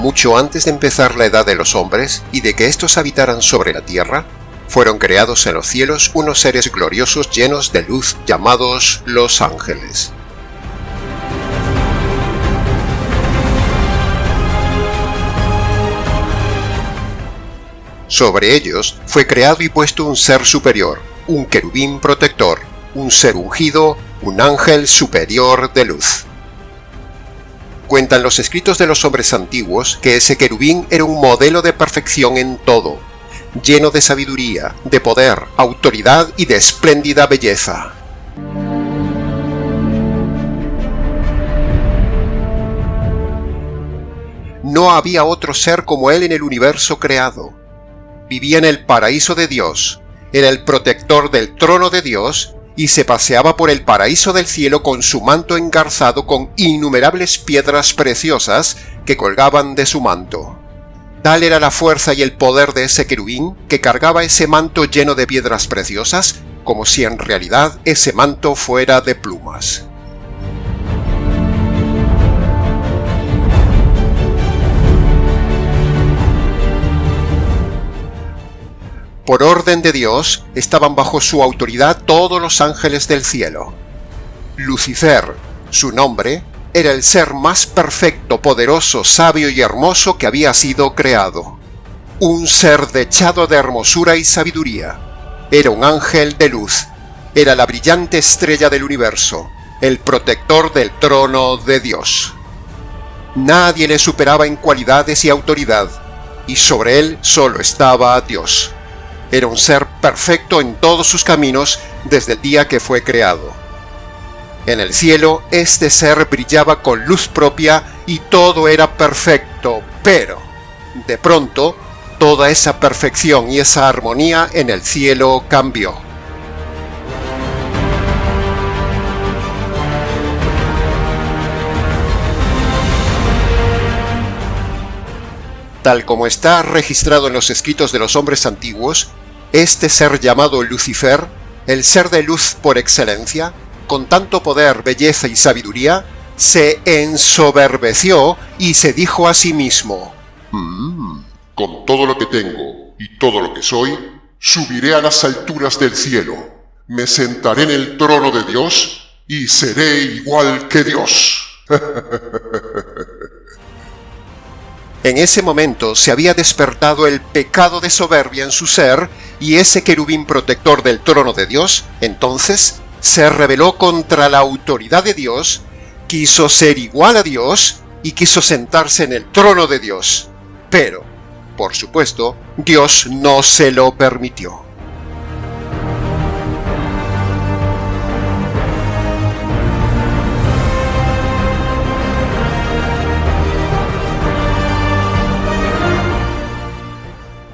mucho antes de empezar la edad de los hombres y de que éstos habitaran sobre la tierra, fueron creados en los cielos unos seres gloriosos llenos de luz llamados los ángeles. Sobre ellos fue creado y puesto un ser superior, un querubín protector, un ser ungido, un ángel superior de luz. Cuentan los escritos de los hombres antiguos que ese querubín era un modelo de perfección en todo, lleno de sabiduría, de poder, autoridad y de espléndida belleza. No había otro ser como él en el universo creado. Vivía en el paraíso de Dios, era el protector del trono de Dios y se paseaba por el paraíso del cielo con su manto engarzado con innumerables piedras preciosas que colgaban de su manto. Tal era la fuerza y el poder de ese querubín que cargaba ese manto lleno de piedras preciosas, como si en realidad ese manto fuera de plumas. Por orden de Dios, estaban bajo su autoridad todos los ángeles del cielo. Lucifer, su nombre, era el ser más perfecto, poderoso, sabio y hermoso que había sido creado. Un ser dechado de hermosura y sabiduría. Era un ángel de luz. Era la brillante estrella del universo, el protector del trono de Dios. Nadie le superaba en cualidades y autoridad, y sobre él solo estaba Dios. Era un ser perfecto en todos sus caminos desde el día que fue creado. En el cielo, este ser brillaba con luz propia y todo era perfecto, pero, de pronto, toda esa perfección y esa armonía en el cielo cambió. Tal como está registrado en los escritos de los hombres antiguos, este ser llamado Lucifer, el ser de luz por excelencia, con tanto poder, belleza y sabiduría, se ensoberbeció y se dijo a sí mismo: Con todo lo que tengo y todo lo que soy, subiré a las alturas del cielo, me sentaré en el trono de Dios y seré igual que Dios. En ese momento se había despertado el pecado de soberbia en su ser y ese querubín protector del trono de Dios, entonces, se rebeló contra la autoridad de Dios, quiso ser igual a Dios y quiso sentarse en el trono de Dios. Pero, por supuesto, Dios no se lo permitió.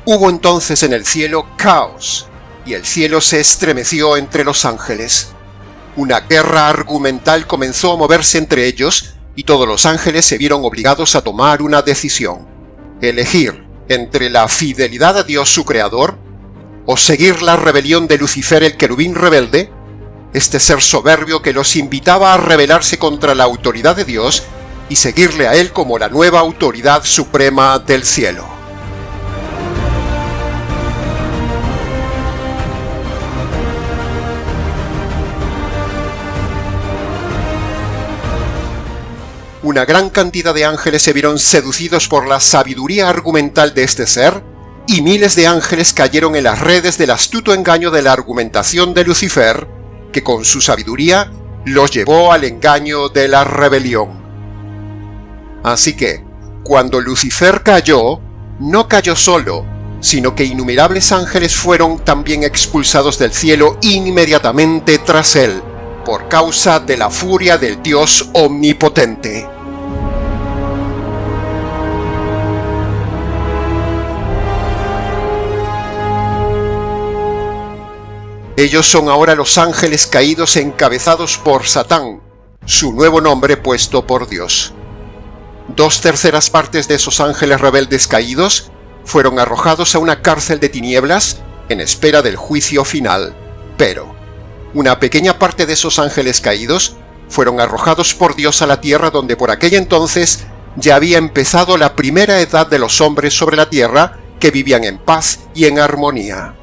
Hubo entonces en el cielo caos, y el cielo se estremeció entre los ángeles. Una guerra argumental comenzó a moverse entre ellos, y todos los ángeles se vieron obligados a tomar una decisión: elegir entre la fidelidad a Dios su Creador, o seguir la rebelión de Lucifer el querubín rebelde, este ser soberbio que los invitaba a rebelarse contra la autoridad de Dios y seguirle a él como la nueva autoridad suprema del cielo. Una gran cantidad de ángeles se vieron seducidos por la sabiduría argumental de este ser, y miles de ángeles cayeron en las redes del astuto engaño de la argumentación de Lucifer, que con su sabiduría los llevó al engaño de la rebelión. Así que, cuando Lucifer cayó, no cayó solo, sino que innumerables ángeles fueron también expulsados del cielo inmediatamente tras él, por causa de la furia del Dios omnipotente. Ellos son ahora los ángeles caídos encabezados por Satán, su nuevo nombre puesto por Dios. 2/3 partes de esos ángeles rebeldes caídos fueron arrojados a una cárcel de tinieblas en espera del juicio final, pero una pequeña parte de esos ángeles caídos fueron arrojados por Dios a la tierra, donde por aquel entonces ya había empezado la primera edad de los hombres sobre la tierra que vivían en paz y en armonía.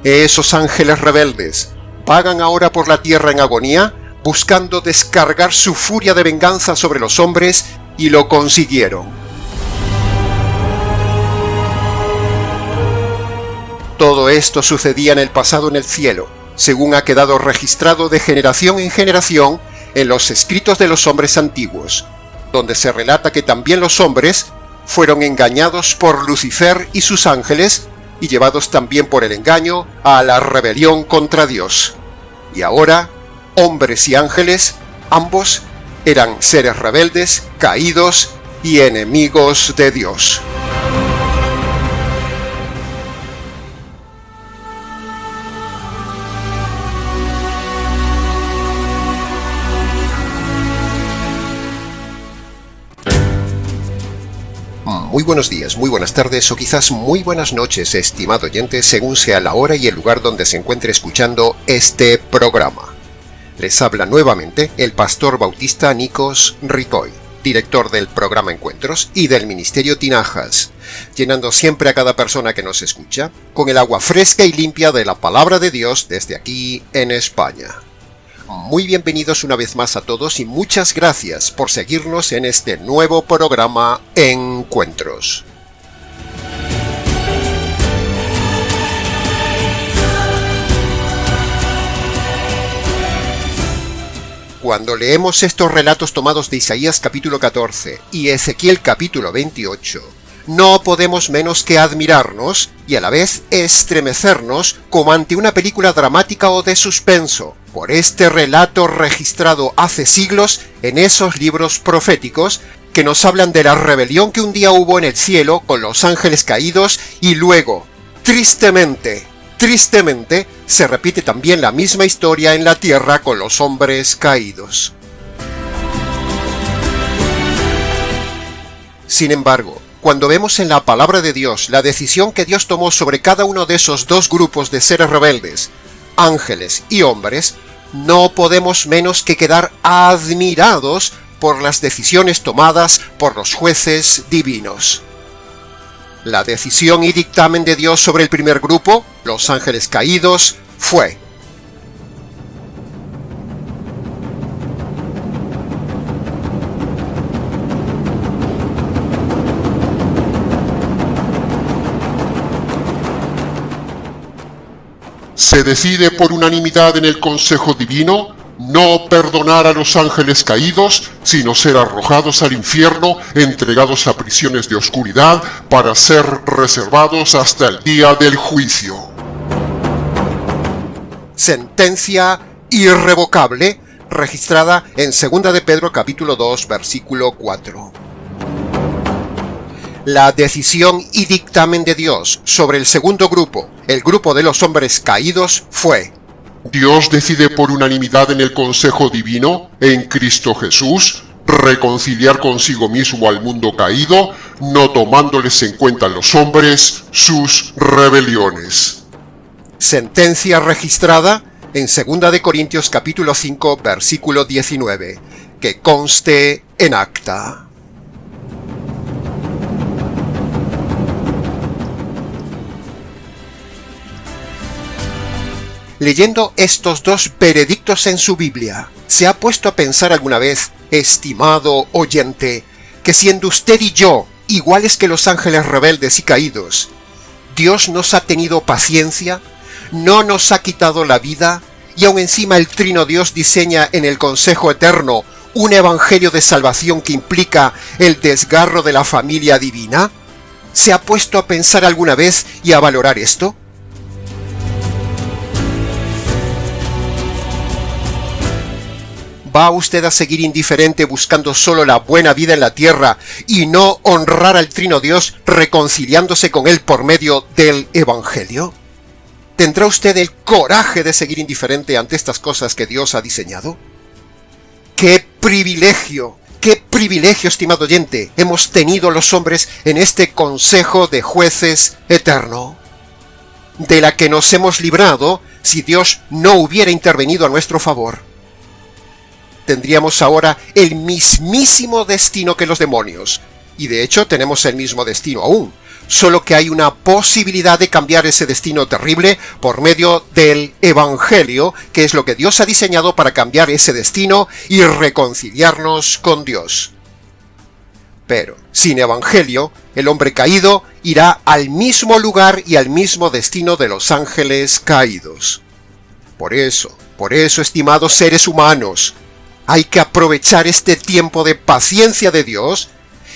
Esos ángeles rebeldes vagan ahora por la tierra en agonía, buscando descargar su furia de venganza sobre los hombres, y lo consiguieron. Todo esto sucedía en el pasado en el cielo, según ha quedado registrado de generación en generación en los escritos de los hombres antiguos, donde se relata que también los hombres fueron engañados por Lucifer y sus ángeles, y llevados también por el engaño a la rebelión contra Dios. Y ahora, hombres y ángeles, ambos, eran seres rebeldes, caídos y enemigos de Dios. Muy buenos días, muy buenas tardes o quizás muy buenas noches, estimado oyente, según sea la hora y el lugar donde se encuentre escuchando este programa. Les habla nuevamente el pastor bautista Nikos Ricoy, director del programa Encuentros y del Ministerio Tinajas, llenando siempre a cada persona que nos escucha con el agua fresca y limpia de la palabra de Dios desde aquí en España. Muy bienvenidos una vez más a todos y muchas gracias por seguirnos en este nuevo programa Encuentros. Cuando leemos estos relatos tomados de Isaías capítulo 14 y Ezequiel capítulo 28, no podemos menos que admirarnos y a la vez estremecernos como ante una película dramática o de suspenso, por este relato registrado hace siglos en esos libros proféticos que nos hablan de la rebelión que un día hubo en el cielo con los ángeles caídos y luego, tristemente, se repite también la misma historia en la tierra con los hombres caídos. Sin embargo, cuando vemos en la palabra de Dios la decisión que Dios tomó sobre cada uno de esos dos grupos de seres rebeldes, ángeles y hombres, no podemos menos que quedar admirados por las decisiones tomadas por los jueces divinos. La decisión y dictamen de Dios sobre el primer grupo, los ángeles caídos, fue: se decide por unanimidad en el Consejo Divino no perdonar a los ángeles caídos, sino ser arrojados al infierno, entregados a prisiones de oscuridad para ser reservados hasta el día del juicio. Sentencia irrevocable registrada en 2 de Pedro capítulo 2 versículo 4. La decisión y dictamen de Dios sobre el segundo grupo, el grupo de los hombres caídos, fue: Dios decide por unanimidad en el Consejo Divino, en Cristo Jesús, reconciliar consigo mismo al mundo caído, no tomándoles en cuenta los hombres sus rebeliones. Sentencia registrada en 2 de Corintios capítulo 5 versículo 19, que conste en acta. Leyendo estos dos veredictos en su Biblia, ¿se ha puesto a pensar alguna vez, estimado oyente, que siendo usted y yo iguales que los ángeles rebeldes y caídos, Dios nos ha tenido paciencia, no nos ha quitado la vida, y aún encima el Trino Dios diseña en el Consejo Eterno un evangelio de salvación que implica el desgarro de la familia divina? ¿Se ha puesto a pensar alguna vez y a valorar esto? ¿Va usted a seguir indiferente buscando solo la buena vida en la tierra y no honrar al Trino Dios reconciliándose con Él por medio del Evangelio? ¿Tendrá usted el coraje de seguir indiferente ante estas cosas que Dios ha diseñado? ¡Qué privilegio, estimado oyente, hemos tenido los hombres en este consejo de jueces eterno! De la que nos hemos librado si Dios no hubiera intervenido a nuestro favor. tendríamos ahora el mismísimo destino que los demonios. Y de hecho tenemos el mismo destino aún, solo que hay una posibilidad de cambiar ese destino terrible por medio del Evangelio, que es lo que Dios ha diseñado para cambiar ese destino y reconciliarnos con Dios. Pero sin Evangelio, el hombre caído irá al mismo lugar y al mismo destino de los ángeles caídos. Por eso, estimados seres humanos, hay que aprovechar este tiempo de paciencia de Dios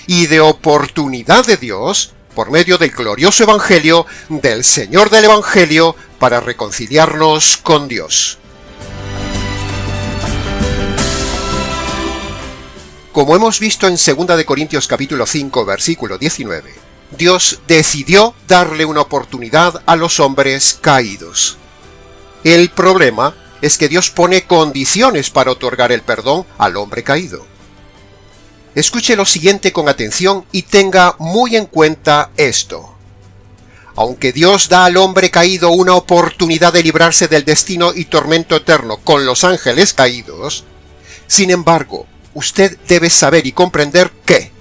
y de oportunidad de Dios por medio del glorioso Evangelio del Señor del Evangelio para reconciliarnos con Dios. Como hemos visto en 2 Corintios capítulo 5, versículo 19, Dios decidió darle una oportunidad a los hombres caídos. El problema es que Dios pone condiciones para otorgar el perdón al hombre caído. Escuche lo siguiente con atención y tenga muy en cuenta esto. Aunque Dios da al hombre caído una oportunidad de librarse del destino y tormento eterno con los ángeles caídos, sin embargo, usted debe saber y comprender que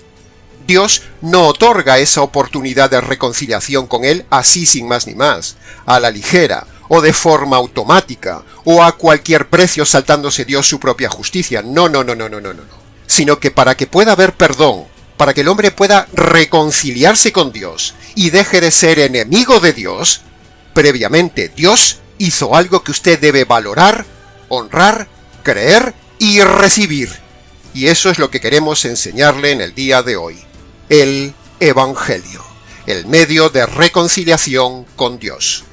Dios no otorga esa oportunidad de reconciliación con Él así sin más ni más, a la ligera, o de forma automática, o a cualquier precio saltándose Dios su propia justicia. No. Sino que para que pueda haber perdón, para que el hombre pueda reconciliarse con Dios y deje de ser enemigo de Dios, previamente Dios hizo algo que usted debe valorar, honrar, creer y recibir. Y eso es lo que queremos enseñarle en el día de hoy. El Evangelio, el medio de reconciliación con Dios.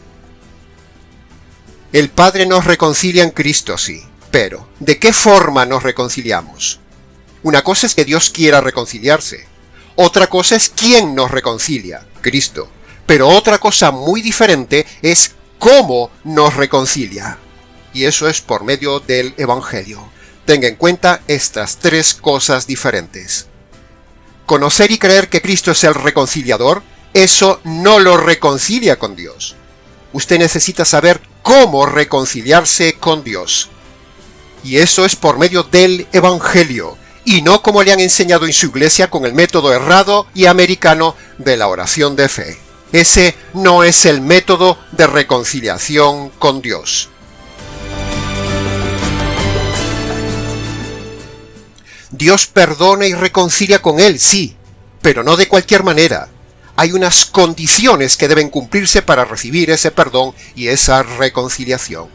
El Padre nos reconcilia en Cristo, sí, pero ¿de qué forma nos reconciliamos? Una cosa es que Dios quiera reconciliarse. Otra cosa es quién nos reconcilia, Cristo. Pero otra cosa muy diferente es cómo nos reconcilia. Y eso es por medio del Evangelio. Tenga en cuenta estas tres cosas diferentes. Conocer y creer que Cristo es el reconciliador, eso no lo reconcilia con Dios. Usted necesita saber cómo reconciliarse con Dios. Y eso es por medio del Evangelio, y no como le han enseñado en su iglesia con el método errado y americano de la oración de fe. Ese no es el método de reconciliación con Dios. Dios perdona y reconcilia con Él, sí, pero no de cualquier manera. Hay unas condiciones que deben cumplirse para recibir ese perdón y esa reconciliación.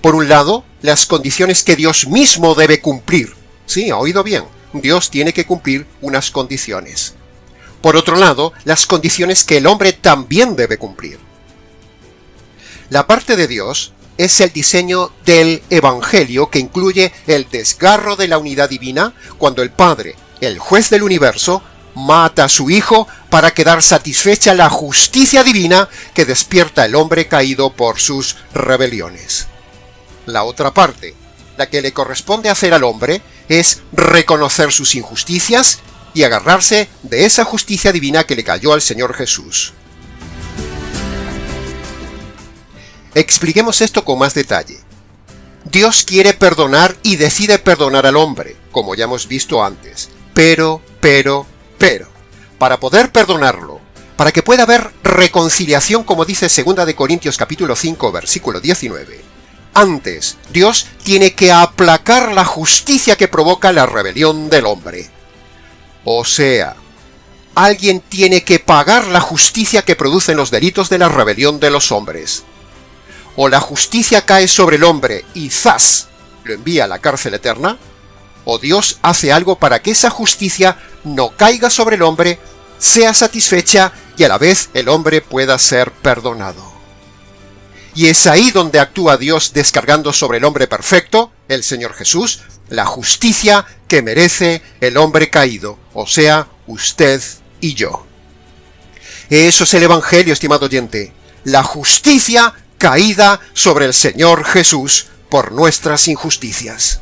Por un lado, las condiciones que Dios mismo debe cumplir. Sí, ha oído bien, Dios tiene que cumplir unas condiciones. Por otro lado, las condiciones que el hombre también debe cumplir. La parte de Dios es el diseño del Evangelio que incluye el desgarro de la unidad divina cuando el Padre, el juez del universo, mata a su Hijo para quedar satisfecha la justicia divina que despierta el hombre caído por sus rebeliones. La otra parte, la que le corresponde hacer al hombre, es reconocer sus injusticias y agarrarse de esa justicia divina que le cayó al Señor Jesús. Expliquemos esto con más detalle. Dios quiere perdonar y decide perdonar al hombre, como ya hemos visto antes. Pero, para poder perdonarlo, para que pueda haber reconciliación, como dice 2 Corintios capítulo 5, versículo 19, antes, Dios tiene que aplacar la justicia que provoca la rebelión del hombre. O sea, alguien tiene que pagar la justicia que producen los delitos de la rebelión de los hombres. O la justicia cae sobre el hombre y ¡zas!, lo envía a la cárcel eterna, o Dios hace algo para que esa justicia no caiga sobre el hombre, sea satisfecha y a la vez el hombre pueda ser perdonado. Y es ahí donde actúa Dios descargando sobre el hombre perfecto, el Señor Jesús, la justicia que merece el hombre caído, o sea, usted y yo. Eso es el Evangelio, estimado oyente, la justicia caída sobre el Señor Jesús por nuestras injusticias.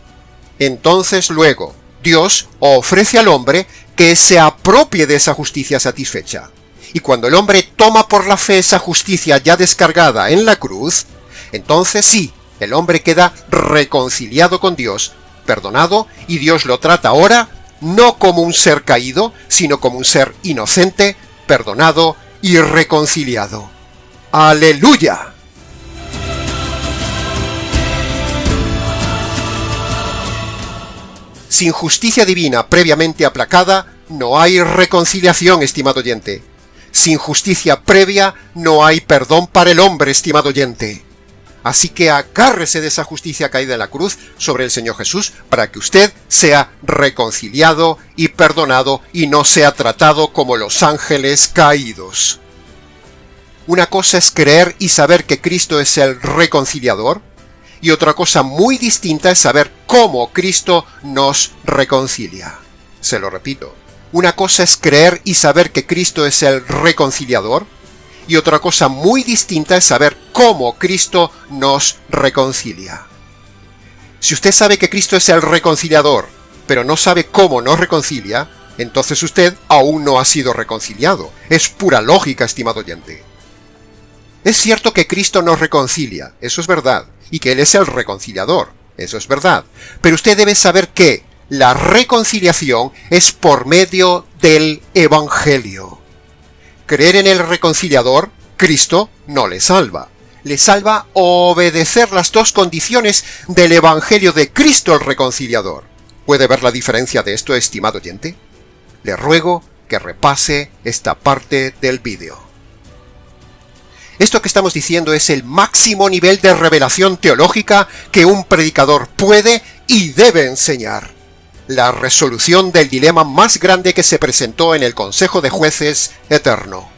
Entonces luego, Dios ofrece al hombre que se apropie de esa justicia satisfecha. Y cuando el hombre toma por la fe esa justicia ya descargada en la cruz, entonces sí, el hombre queda reconciliado con Dios perdonado, y Dios lo trata ahora no como un ser caído, sino como un ser inocente, perdonado y reconciliado. ¡Aleluya! Sin justicia divina previamente aplacada, no hay reconciliación, estimado oyente. Sin justicia previa, no hay perdón para el hombre, estimado oyente. Así que agárrese de esa justicia caída en la cruz sobre el Señor Jesús para que usted sea reconciliado y perdonado y no sea tratado como los ángeles caídos. Una cosa es creer y saber que Cristo es el reconciliador, y otra cosa muy distinta es saber cómo Cristo nos reconcilia. Se lo repito. Una cosa es creer y saber que Cristo es el reconciliador, y otra cosa muy distinta es saber cómo Cristo nos reconcilia. Si usted sabe que Cristo es el reconciliador, pero no sabe cómo nos reconcilia, entonces usted aún no ha sido reconciliado. Es pura lógica, estimado oyente. Es cierto que Cristo nos reconcilia, eso es verdad, y que Él es el reconciliador, eso es verdad. Pero usted debe saber que la reconciliación es por medio del Evangelio. Creer en el reconciliador, Cristo, no le salva. Le salva obedecer las dos condiciones del Evangelio de Cristo el reconciliador. ¿Puede ver la diferencia de esto, estimado oyente? Le ruego que repase esta parte del vídeo. Esto que estamos diciendo es el máximo nivel de revelación teológica que un predicador puede y debe enseñar. La resolución del dilema más grande que se presentó en el Consejo de Jueces eterno.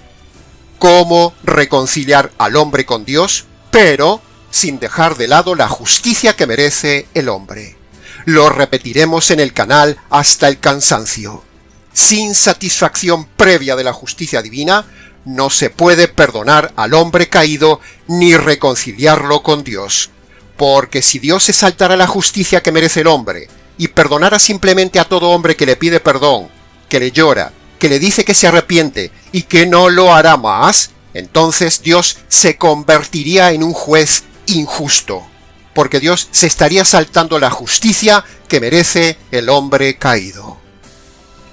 Cómo reconciliar al hombre con Dios, pero sin dejar de lado la justicia que merece el hombre. Lo repetiremos en el canal hasta el cansancio. Sin satisfacción previa de la justicia divina, no se puede perdonar al hombre caído ni reconciliarlo con Dios. Porque si Dios se saltara la justicia que merece el hombre y perdonara simplemente a todo hombre que le pide perdón, que le llora, que le dice que se arrepiente y que no lo hará más, entonces Dios se convertiría en un juez injusto, porque Dios se estaría saltando la justicia que merece el hombre caído.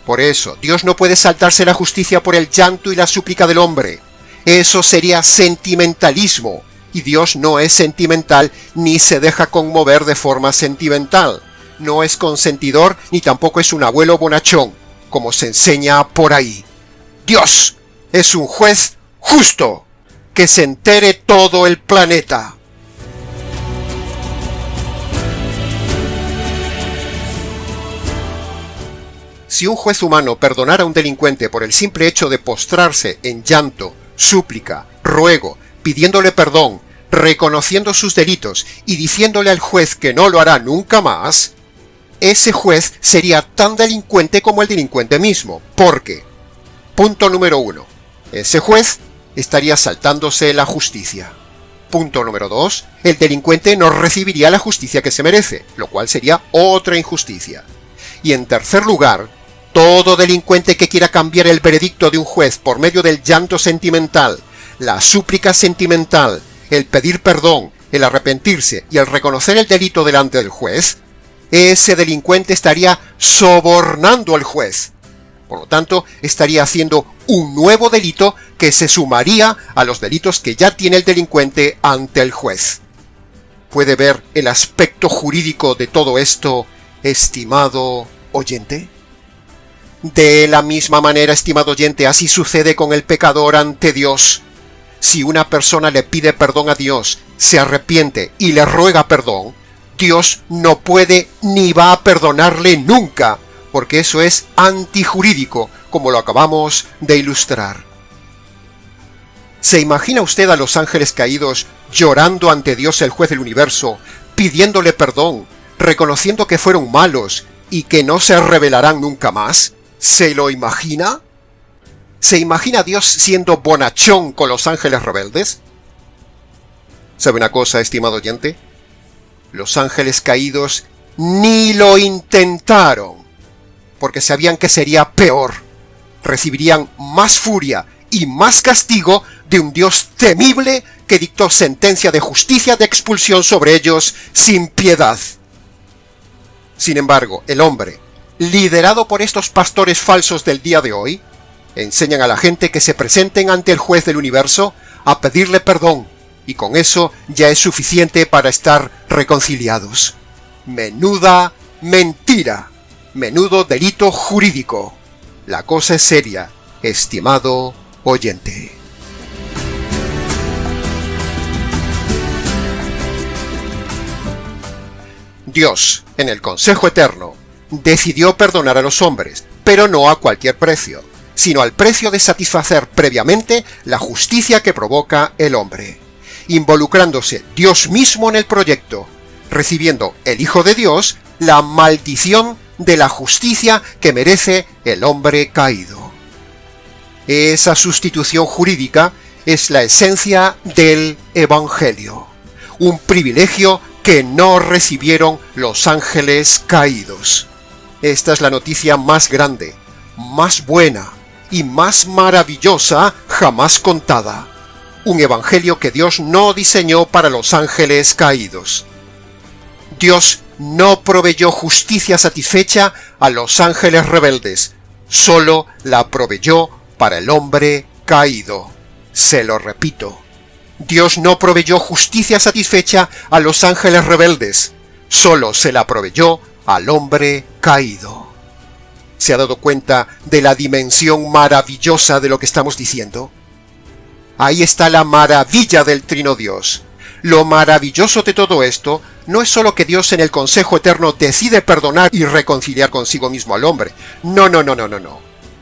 Por eso, Dios no puede saltarse la justicia por el llanto y la súplica del hombre. Eso sería sentimentalismo, y Dios no es sentimental ni se deja conmover de forma sentimental. No es consentidor ni tampoco es un abuelo bonachón, como se enseña por ahí. Dios es un juez justo, que se entere todo el planeta. Si un juez humano perdonara a un delincuente por el simple hecho de postrarse en llanto, súplica, ruego, pidiéndole perdón, reconociendo sus delitos y diciéndole al juez que no lo hará nunca más, ese juez sería tan delincuente como el delincuente mismo. ¿Por qué? Punto número 1. Ese juez estaría saltándose la justicia. Punto número 2. El delincuente no recibiría la justicia que se merece, lo cual sería otra injusticia. Y en tercer lugar, todo delincuente que quiera cambiar el veredicto de un juez por medio del llanto sentimental, la súplica sentimental, el pedir perdón, el arrepentirse y el reconocer el delito delante del juez, ese delincuente estaría sobornando al juez. Por lo tanto, estaría haciendo un nuevo delito que se sumaría a los delitos que ya tiene el delincuente ante el juez. ¿Puede ver el aspecto jurídico de todo esto, estimado oyente? De la misma manera, estimado oyente, así sucede con el pecador ante Dios. Si una persona le pide perdón a Dios, se arrepiente y le ruega perdón, Dios no puede ni va a perdonarle nunca, porque eso es antijurídico, como lo acabamos de ilustrar. ¿Se imagina usted a los ángeles caídos llorando ante Dios, el juez del universo, pidiéndole perdón, reconociendo que fueron malos y que no se rebelarán nunca más? ¿Se lo imagina? ¿Se imagina a Dios siendo bonachón con los ángeles rebeldes? ¿Sabe una cosa, estimado oyente? Los ángeles caídos ni lo intentaron, porque sabían que sería peor. Recibirían más furia y más castigo de un Dios temible que dictó sentencia de justicia de expulsión sobre ellos sin piedad. Sin embargo, el hombre, liderado por estos pastores falsos del día de hoy, enseñan a la gente que se presenten ante el juez del universo a pedirle perdón, y con eso ya es suficiente para estar reconciliados. Menuda mentira, menudo delito jurídico. La cosa es seria, estimado oyente. Dios, en el Consejo Eterno, decidió perdonar a los hombres, pero no a cualquier precio, sino al precio de satisfacer previamente la justicia que provoca el hombre, involucrándose Dios mismo en el proyecto, recibiendo el Hijo de Dios la maldición de la justicia que merece el hombre caído. Esa sustitución jurídica es la esencia del Evangelio, un privilegio que no recibieron los ángeles caídos. Esta es la noticia más grande, más buena y más maravillosa jamás contada. Un evangelio que Dios no diseñó para los ángeles caídos. Dios no proveyó justicia satisfecha a los ángeles rebeldes, solo la proveyó para el hombre caído. Se lo repito. Dios no proveyó justicia satisfecha a los ángeles rebeldes, solo se la proveyó al hombre caído. ¿Se ha dado cuenta de la dimensión maravillosa de lo que estamos diciendo? Ahí está la maravilla del Trino Dios. Lo maravilloso de todo esto no es solo que Dios en el Consejo Eterno decide perdonar y reconciliar consigo mismo al hombre. No.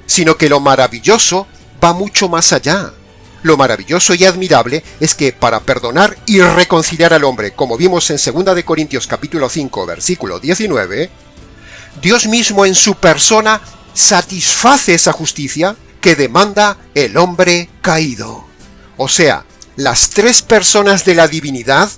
Sino que lo maravilloso va mucho más allá. Lo maravilloso y admirable es que para perdonar y reconciliar al hombre, como vimos en 2 de Corintios capítulo 5, versículo 19, Dios mismo en su persona satisface esa justicia que demanda el hombre caído. O sea, las tres personas de la divinidad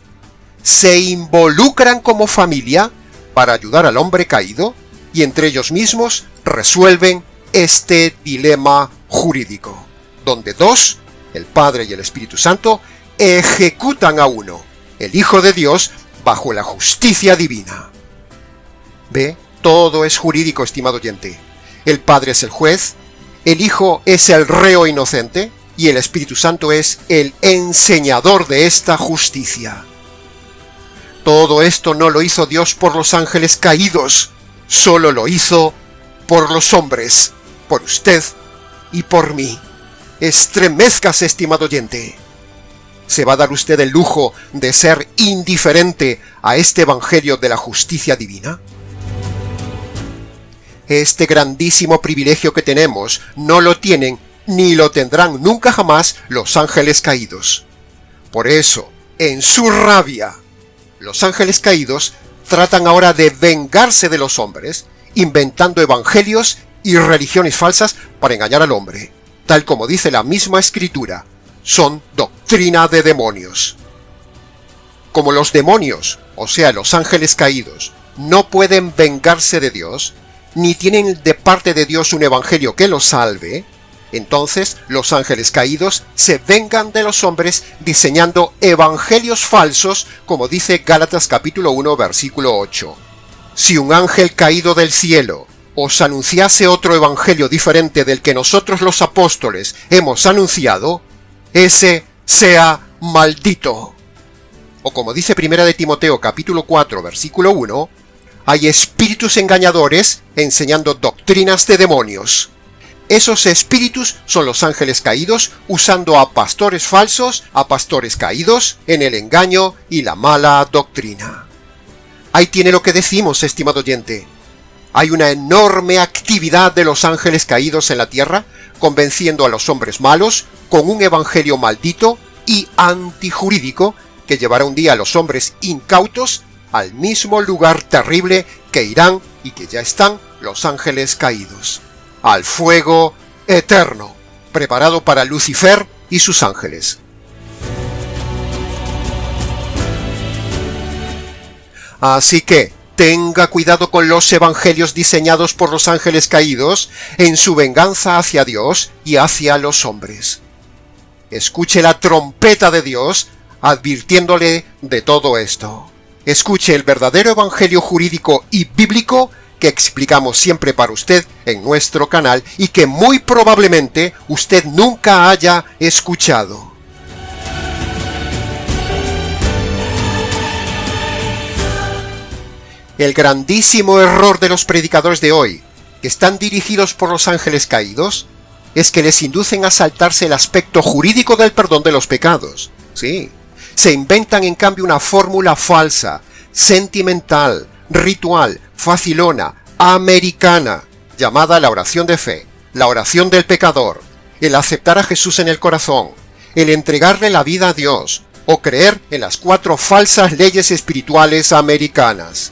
se involucran como familia para ayudar al hombre caído y entre ellos mismos resuelven este dilema jurídico, donde dos, el Padre y el Espíritu Santo, ejecutan a uno, el Hijo de Dios, bajo la justicia divina. ¿Ve? Todo es jurídico, estimado oyente. El Padre es el juez, el Hijo es el reo inocente, y el Espíritu Santo es el enseñador de esta justicia. Todo esto no lo hizo Dios por los ángeles caídos, solo lo hizo por los hombres, por usted y por mí. Estremézcase, estimado oyente. ¿Se va a dar usted el lujo de ser indiferente a este evangelio de la justicia divina? Este grandísimo privilegio que tenemos no lo tienen ni lo tendrán nunca jamás los ángeles caídos. Por eso, en su rabia, los ángeles caídos tratan ahora de vengarse de los hombres, inventando evangelios y religiones falsas para engañar al hombre. Tal como dice la misma Escritura, son doctrina de demonios. Como los demonios, o sea, los ángeles caídos, no pueden vengarse de Dios, ni tienen de parte de Dios un evangelio que los salve, entonces los ángeles caídos se vengan de los hombres diseñando evangelios falsos, como dice Gálatas capítulo 1, versículo 8. Si un ángel caído del cielo os anunciase otro evangelio diferente del que nosotros los apóstoles hemos anunciado, ese sea maldito. O como dice 1 de Timoteo capítulo 4 versículo 1, hay espíritus engañadores enseñando doctrinas de demonios. Esos espíritus son los ángeles caídos usando a pastores falsos, a pastores caídos en el engaño y la mala doctrina. Ahí tiene lo que decimos, estimado oyente. Hay una enorme actividad de los ángeles caídos en la tierra, convenciendo a los hombres malos con un evangelio maldito y antijurídico que llevará un día a los hombres incautos al mismo lugar terrible que irán y que ya están los ángeles caídos, al fuego eterno, preparado para Lucifer y sus ángeles. Así que, tenga cuidado con los evangelios diseñados por los ángeles caídos en su venganza hacia Dios y hacia los hombres. Escuche la trompeta de Dios advirtiéndole de todo esto. Escuche el verdadero evangelio jurídico y bíblico que explicamos siempre para usted en nuestro canal y que muy probablemente usted nunca haya escuchado. El grandísimo error de los predicadores de hoy, que están dirigidos por los ángeles caídos, es que les inducen a saltarse el aspecto jurídico del perdón de los pecados. Sí, se inventan en cambio una fórmula falsa, sentimental, ritual, facilona, americana, llamada la oración de fe, la oración del pecador, el aceptar a Jesús en el corazón, el entregarle la vida a Dios, o creer en las 4 falsas leyes espirituales americanas.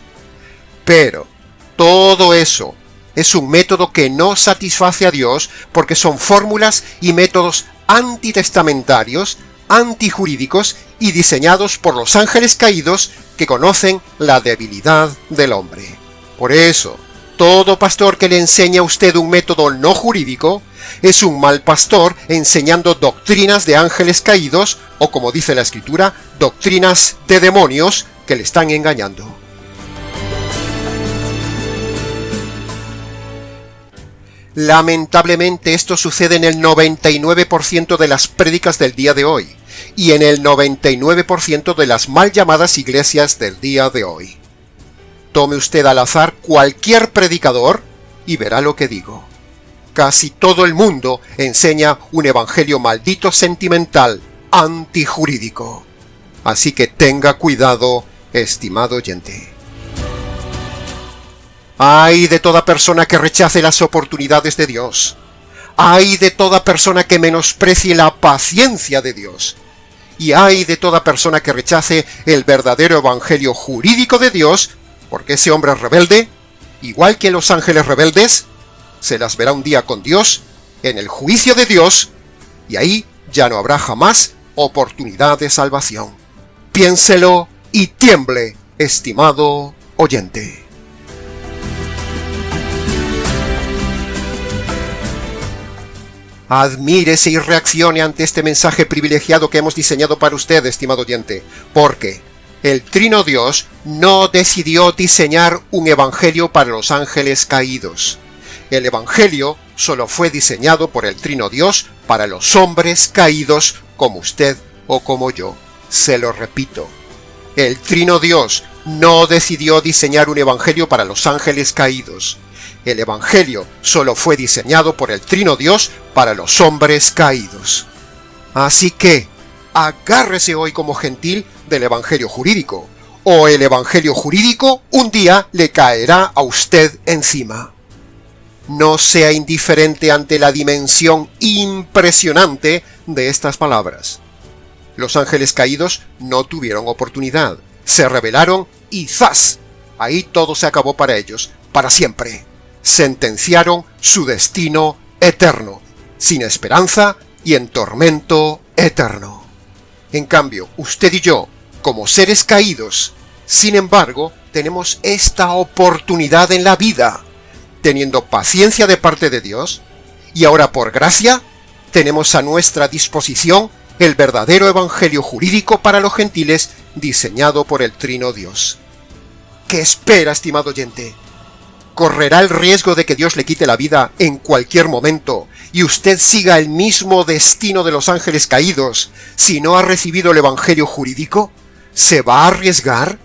Pero todo eso es un método que no satisface a Dios porque son fórmulas y métodos antitestamentarios, antijurídicos y diseñados por los ángeles caídos que conocen la debilidad del hombre. Por eso, todo pastor que le enseña a usted un método no jurídico es un mal pastor enseñando doctrinas de ángeles caídos o, como dice la Escritura, doctrinas de demonios que le están engañando. Lamentablemente esto sucede en el 99% de las prédicas del día de hoy y en el 99% de las mal llamadas iglesias del día de hoy. Tome usted al azar cualquier predicador y verá lo que digo. Casi todo el mundo enseña un evangelio maldito sentimental, antijurídico. Así que tenga cuidado, estimado oyente. ¡Ay de toda persona que rechace las oportunidades de Dios! ¡Ay de toda persona que menosprecie la paciencia de Dios! Y ¡ay de toda persona que rechace el verdadero evangelio jurídico de Dios, porque ese hombre rebelde, igual que los ángeles rebeldes, se las verá un día con Dios, en el juicio de Dios, y ahí ya no habrá jamás oportunidad de salvación. Piénselo y tiemble, estimado oyente. Admírese y reaccione ante este mensaje privilegiado que hemos diseñado para usted, estimado oyente, porque el Trino Dios no decidió diseñar un evangelio para los ángeles caídos. El evangelio solo fue diseñado por el Trino Dios para los hombres caídos como usted o como yo. Se lo repito. El Trino Dios no decidió diseñar un evangelio para los ángeles caídos. El evangelio solo fue diseñado por el Trino Dios para los hombres caídos. Así que, agárrese hoy como gentil del evangelio jurídico, o el evangelio jurídico un día le caerá a usted encima. No sea indiferente ante la dimensión impresionante de estas palabras. Los ángeles caídos no tuvieron oportunidad, se rebelaron y ¡zas! Ahí todo se acabó para ellos, para siempre. Sentenciaron su destino eterno, sin esperanza y en tormento eterno. En cambio, usted y yo, como seres caídos, sin embargo, tenemos esta oportunidad en la vida, teniendo paciencia de parte de Dios, y ahora por gracia, tenemos a nuestra disposición el verdadero evangelio jurídico para los gentiles diseñado por el Trino Dios. ¿Qué espera, estimado oyente? ¿Correrá el riesgo de que Dios le quite la vida en cualquier momento y usted siga el mismo destino de los ángeles caídos si no ha recibido el evangelio jurídico? ¿Se va a arriesgar?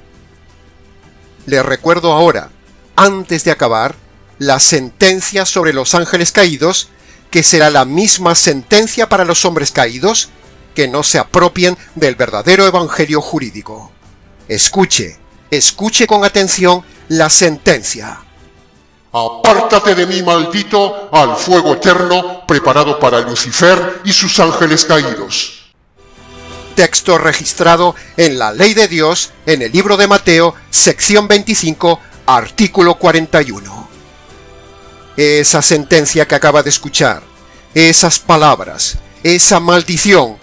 Le recuerdo ahora, antes de acabar, la sentencia sobre los ángeles caídos, que será la misma sentencia para los hombres caídos que no se apropien del verdadero evangelio jurídico. Escuche con atención la sentencia. Apártate de mí, maldito, al fuego eterno preparado para Lucifer y sus ángeles caídos. Texto registrado en la Ley de Dios, en el libro de Mateo, sección 25, artículo 41. Esa sentencia que acaba de escuchar, esas palabras, esa maldición,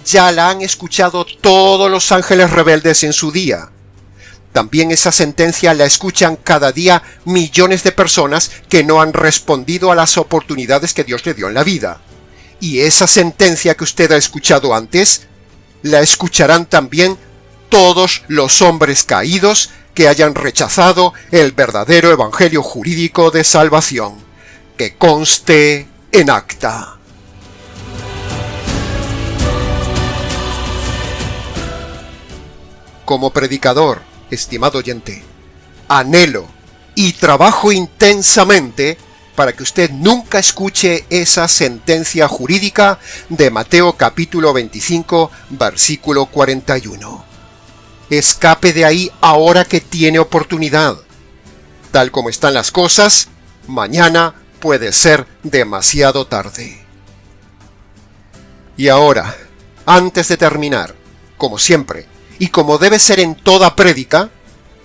ya la han escuchado todos los ángeles rebeldes en su día. También esa sentencia la escuchan cada día millones de personas que no han respondido a las oportunidades que Dios le dio en la vida. Y esa sentencia que usted ha escuchado antes, la escucharán también todos los hombres caídos que hayan rechazado el verdadero evangelio jurídico de salvación, que conste en acta. Como predicador, estimado oyente, anhelo y trabajo intensamente para que usted nunca escuche esa sentencia jurídica de Mateo capítulo 25, versículo 41. Escape de ahí ahora que tiene oportunidad. Tal como están las cosas, mañana puede ser demasiado tarde. Y ahora, antes de terminar, como siempre, y como debe ser en toda prédica,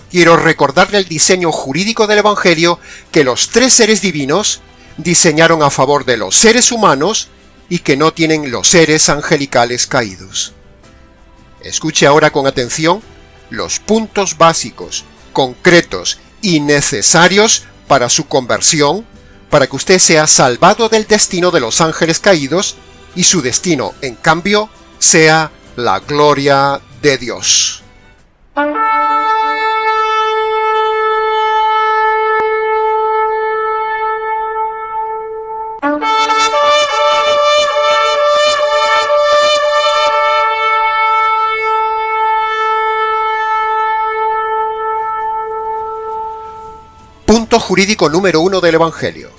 quiero recordarle el diseño jurídico del Evangelio que los tres seres divinos diseñaron a favor de los seres humanos y que no tienen los seres angelicales caídos. Escuche ahora con atención los puntos básicos, concretos y necesarios para su conversión, para que usted sea salvado del destino de los ángeles caídos y su destino, en cambio, sea la gloria de Dios. Punto jurídico número 1 del Evangelio.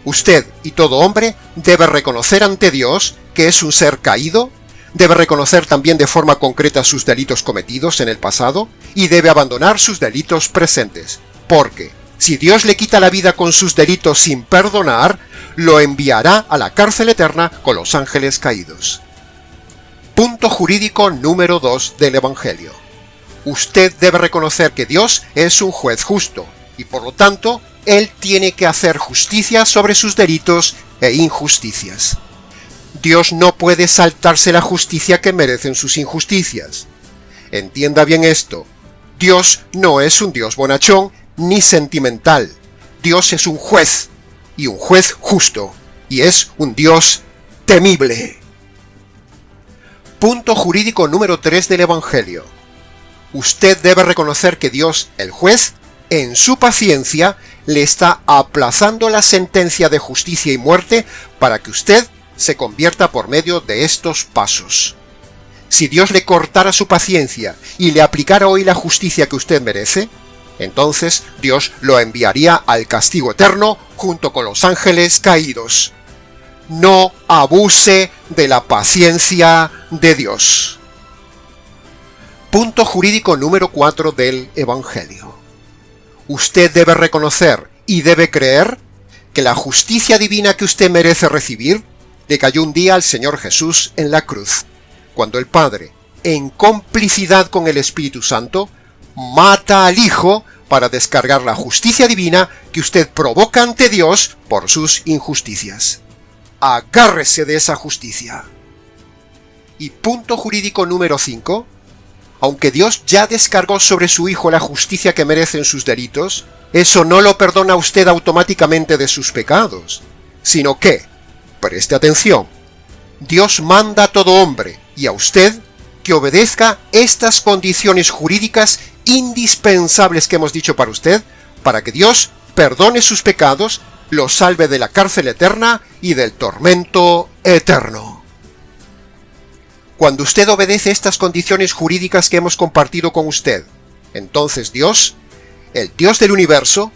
Usted y todo hombre debe reconocer ante Dios que es un ser caído, debe reconocer también de forma concreta sus delitos cometidos en el pasado y debe abandonar sus delitos presentes, porque si Dios le quita la vida con sus delitos sin perdonar, lo enviará a la cárcel eterna con los ángeles caídos. Punto jurídico número 2 del Evangelio. Usted debe reconocer que Dios es un juez justo, y por lo tanto, Él tiene que hacer justicia sobre sus delitos e injusticias. Dios no puede saltarse la justicia que merecen sus injusticias. Entienda bien esto, Dios no es un Dios bonachón ni sentimental. Dios es un juez, y un juez justo, y es un Dios temible. Punto jurídico número 3 del Evangelio. Usted debe reconocer que Dios, el juez, en su paciencia, le está aplazando la sentencia de justicia y muerte para que usted se convierta por medio de estos pasos. Si Dios le cortara su paciencia y le aplicara hoy la justicia que usted merece, entonces Dios lo enviaría al castigo eterno junto con los ángeles caídos. No abuse de la paciencia de Dios. Punto jurídico número 4 del Evangelio. Usted debe reconocer y debe creer que la justicia divina que usted merece recibir le cayó un día al Señor Jesús en la cruz, cuando el Padre, en complicidad con el Espíritu Santo, mata al Hijo para descargar la justicia divina que usted provoca ante Dios por sus injusticias. Agárrese de esa justicia. Y punto jurídico número 5. Aunque Dios ya descargó sobre su Hijo la justicia que merecen sus delitos, eso no lo perdona a usted automáticamente de sus pecados, sino que, preste atención, Dios manda a todo hombre y a usted que obedezca estas condiciones jurídicas indispensables que hemos dicho para usted, para que Dios perdone sus pecados, lo salve de la cárcel eterna y del tormento eterno. Cuando usted obedece estas condiciones jurídicas que hemos compartido con usted, entonces Dios, el Dios del universo,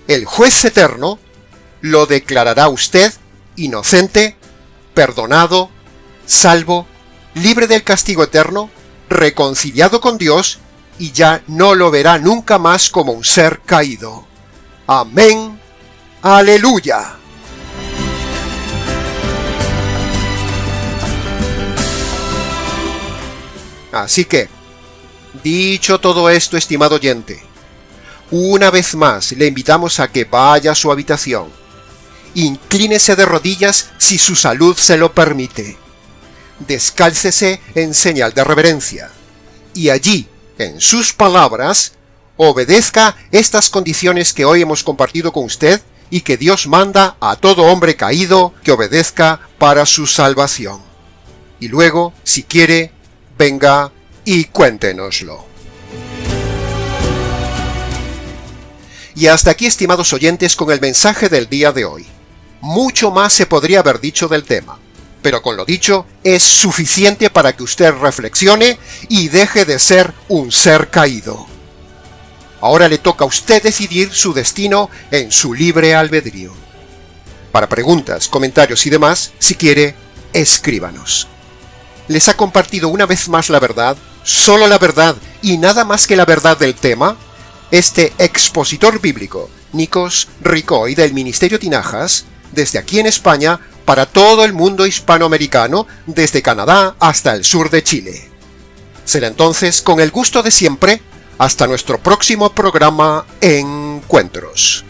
el juez eterno, lo declarará a usted inocente, perdonado, salvo, libre del castigo eterno, reconciliado con Dios, y ya no lo verá nunca más como un ser caído. Amén. Aleluya. Así que, dicho todo esto, estimado oyente, una vez más le invitamos a que vaya a su habitación. Inclínese de rodillas si su salud se lo permite. Descálcese en señal de reverencia. Y allí, en sus palabras, obedezca estas condiciones que hoy hemos compartido con usted y que Dios manda a todo hombre caído que obedezca para su salvación. Y luego, si quiere, venga y cuéntenoslo. Y hasta aquí, estimados oyentes, con el mensaje del día de hoy. Mucho más se podría haber dicho del tema, pero con lo dicho es suficiente para que usted reflexione y deje de ser un ser caído. Ahora le toca a usted decidir su destino en su libre albedrío. Para preguntas, comentarios y demás, si quiere, escríbanos. ¿Les ha compartido una vez más la verdad, solo la verdad y nada más que la verdad del tema? Este expositor bíblico, Nikos Ricoy del Ministerio Tinajas, desde aquí en España, para todo el mundo hispanoamericano, desde Canadá hasta el sur de Chile. Será entonces, con el gusto de siempre, hasta nuestro próximo programa Encuentros.